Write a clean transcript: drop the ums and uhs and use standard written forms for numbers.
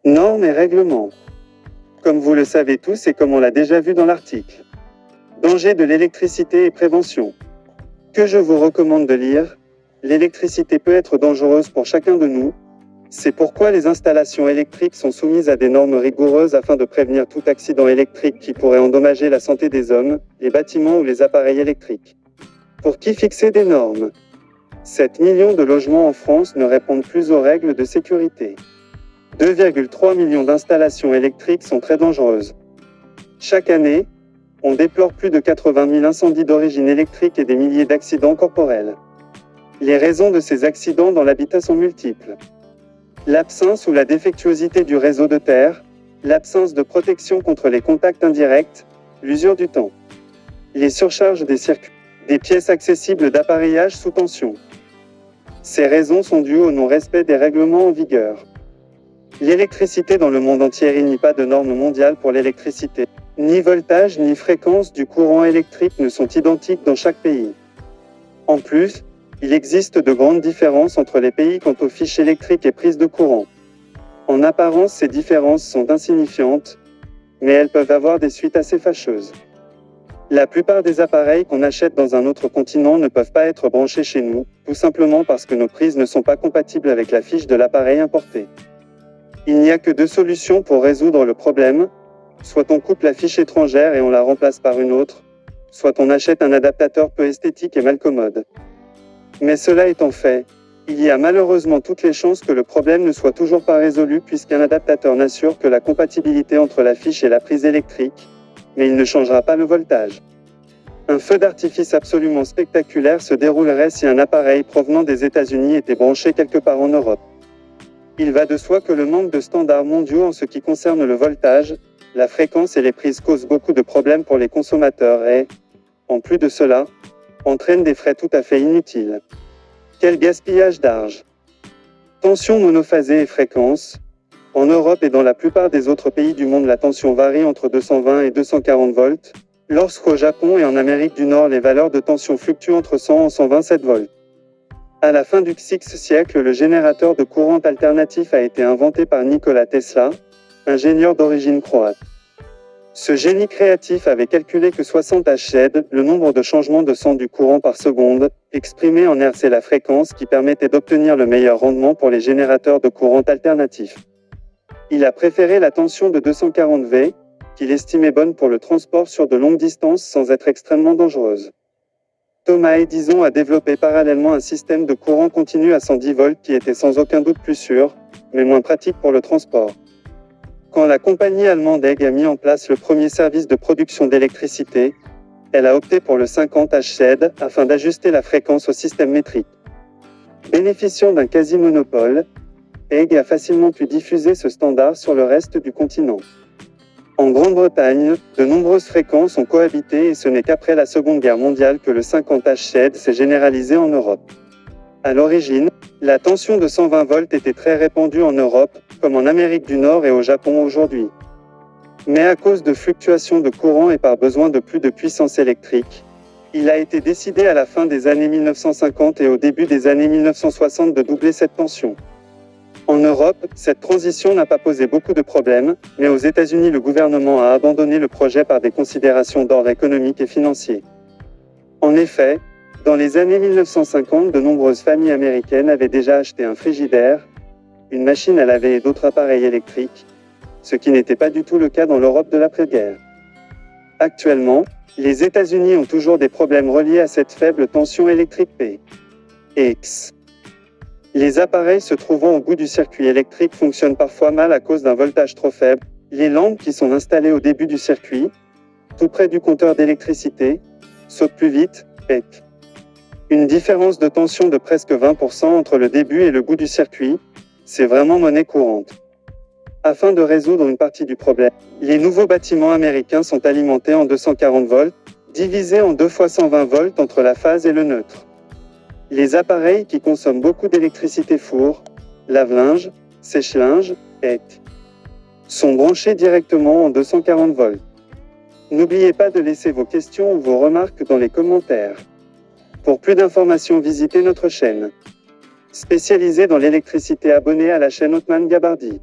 Normes et règlements. Comme vous le savez tous et comme on l'a déjà vu dans l'article. Danger de l'électricité et prévention. Que je vous recommande de lire. L'électricité peut être dangereuse pour chacun de nous. C'est pourquoi les installations électriques sont soumises à des normes rigoureuses afin de prévenir tout accident électrique qui pourrait endommager la santé des hommes, les bâtiments ou les appareils électriques. Pour qui fixer des normes? 7 millions de logements en France ne répondent plus aux règles de sécurité. 2,3 millions d'installations électriques sont très dangereuses. Chaque année, on déplore plus de 80 000 incendies d'origine électrique et des milliers d'accidents corporels. Les raisons de ces accidents dans l'habitat sont multiples. L'absence ou la défectuosité du réseau de terre, l'absence de protection contre les contacts indirects, l'usure du temps. Les surcharges des circuits, des pièces accessibles d'appareillage sous tension. Ces raisons sont dues au non-respect des règlements en vigueur. L'électricité dans le monde entier, il n'y a pas de normes mondiales pour l'électricité. Ni voltage ni fréquence du courant électrique ne sont identiques dans chaque pays. En plus, il existe de grandes différences entre les pays quant aux fiches électriques et prises de courant. En apparence, ces différences sont insignifiantes, mais elles peuvent avoir des suites assez fâcheuses. La plupart des appareils qu'on achète dans un autre continent ne peuvent pas être branchés chez nous, tout simplement parce que nos prises ne sont pas compatibles avec la fiche de l'appareil importé. Il n'y a que deux solutions pour résoudre le problème. Soit on coupe la fiche étrangère et on la remplace par une autre, soit on achète un adaptateur peu esthétique et mal commode. Mais cela étant fait, il y a malheureusement toutes les chances que le problème ne soit toujours pas résolu puisqu'un adaptateur n'assure que la compatibilité entre la fiche et la prise électrique, mais il ne changera pas le voltage. Un feu d'artifice absolument spectaculaire se déroulerait si un appareil provenant des États-Unis était branché quelque part en Europe. Il va de soi que le manque de standards mondiaux en ce qui concerne le voltage, la fréquence et les prises cause beaucoup de problèmes pour les consommateurs et, en plus de cela, entraîne des frais tout à fait inutiles. Quel gaspillage d'argent! Tension monophasée et fréquence. En Europe et dans la plupart des autres pays du monde, la tension varie entre 220 et 240 volts, lorsqu'au Japon et en Amérique du Nord, les valeurs de tension fluctuent entre 100 et 127 volts. À la fin du VIe siècle, le générateur de courant alternatif a été inventé par Nikola Tesla, ingénieur d'origine croate. Ce génie créatif avait calculé que 60 Hz, le nombre de changements de sens du courant par seconde, exprimé en Hz, c'est la fréquence qui permettait d'obtenir le meilleur rendement pour les générateurs de courant alternatif. Il a préféré la tension de 240 V, qu'il estimait bonne pour le transport sur de longues distances sans être extrêmement dangereuse. Thomas Edison a développé parallèlement un système de courant continu à 110 volts qui était sans aucun doute plus sûr, mais moins pratique pour le transport. Quand la compagnie allemande EG a mis en place le premier service de production d'électricité, elle a opté pour le 50 Hz afin d'ajuster la fréquence au système métrique. Bénéficiant d'un quasi-monopole, EG a facilement pu diffuser ce standard sur le reste du continent. En Grande-Bretagne, de nombreuses fréquences ont cohabité et ce n'est qu'après la Seconde Guerre mondiale que le 50 Hz s'est généralisé en Europe. À l'origine, la tension de 120 volts était très répandue en Europe, comme en Amérique du Nord et au Japon aujourd'hui. Mais à cause de fluctuations de courant et par besoin de plus de puissance électrique, il a été décidé à la fin des années 1950 et au début des années 1960 de doubler cette tension. En Europe, cette transition n'a pas posé beaucoup de problèmes, mais aux États-Unis, le gouvernement a abandonné le projet par des considérations d'ordre économique et financier. En effet, dans les années 1950, de nombreuses familles américaines avaient déjà acheté un frigidaire, une machine à laver et d'autres appareils électriques, ce qui n'était pas du tout le cas dans l'Europe de l'après-guerre. Actuellement, les États-Unis ont toujours des problèmes reliés à cette faible tension électrique P. X. Les appareils se trouvant au bout du circuit électrique fonctionnent parfois mal à cause d'un voltage trop faible. Les lampes qui sont installées au début du circuit, tout près du compteur d'électricité, sautent plus vite, PEC. Une différence de tension de presque 20% entre le début et le bout du circuit, c'est vraiment monnaie courante. Afin de résoudre une partie du problème, les nouveaux bâtiments américains sont alimentés en 240 volts, divisés en 2 fois 120 volts entre la phase et le neutre. Les appareils qui consomment beaucoup d'électricité, four, lave-linge, sèche-linge, PEC, sont branchés directement en 240 volts. N'oubliez pas de laisser vos questions ou vos remarques dans les commentaires. Pour plus d'informations, visitez notre chaîne spécialisée dans l'électricité. Abonnez à la chaîne Othman Gabardi.